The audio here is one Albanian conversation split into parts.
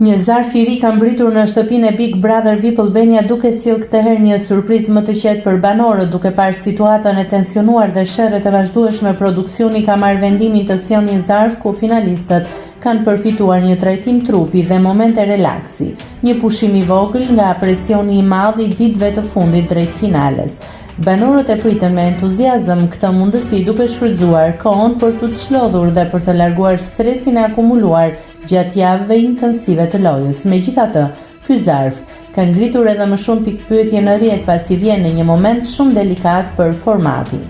Një zarf i ri ka mbritur në shtëpinë e Big Brother VIP Albania duke sjellë këtë herë një surprizë më të qetë për banorët, duke parë situatën e tensionuar dhe sherrjet e vazhdueshme, produksioni ka marrë vendimin të sjellë një zarf ku finalistët kanë përfituar një trajtim trupi dhe momente relaksi, një pushim i vogël nga presioni i madh i ditëve të fundit drejt finales. Banorët e pritën me entuziazëm këtë mundësi duke shfrytzuar kohën për të çlodhur dhe për të larguar stresin e akumuluar gjatë javëve intensive të lojës. Megjithatë, ky zarf ka ngritur edhe më shumë pikpyetje në rrjet pasi vjen në një moment shumë delikat për formatin.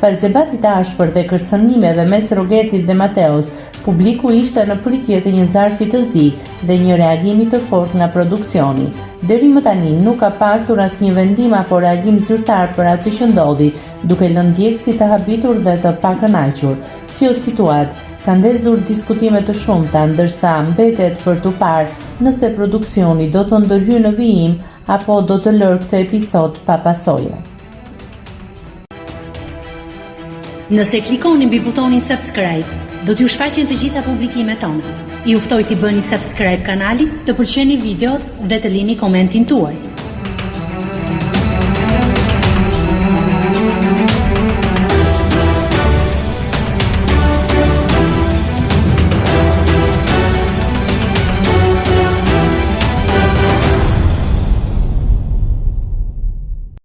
Pas debatit të ashpër dhe kërcënimeve mes Rogertit dhe Mateos, publiku ishte në pritje të një zarfi të zi dhe një reagimi të fortë nga produksioni. Deri më tani nuk ka pasur asnjë vendim apo reagim zyrtar për atë që ndodhi, duke lënë ndjekësit të habitur dhe të pakënaqur. Kjo situatë ka ndezur diskutime të shumta, ndërsa mbetet për të parë nëse produksioni do të ndërhyjë në vijim apo do të lërë këtë episod pa pasoje. Nëse klikoni mbi butonin subscribe, do t'ju shfaqen të gjitha publikimet tona. Ju ftoj t'i bëni subscribe kanalit, të pëlqeni videot dhe të lini komentin tuaj.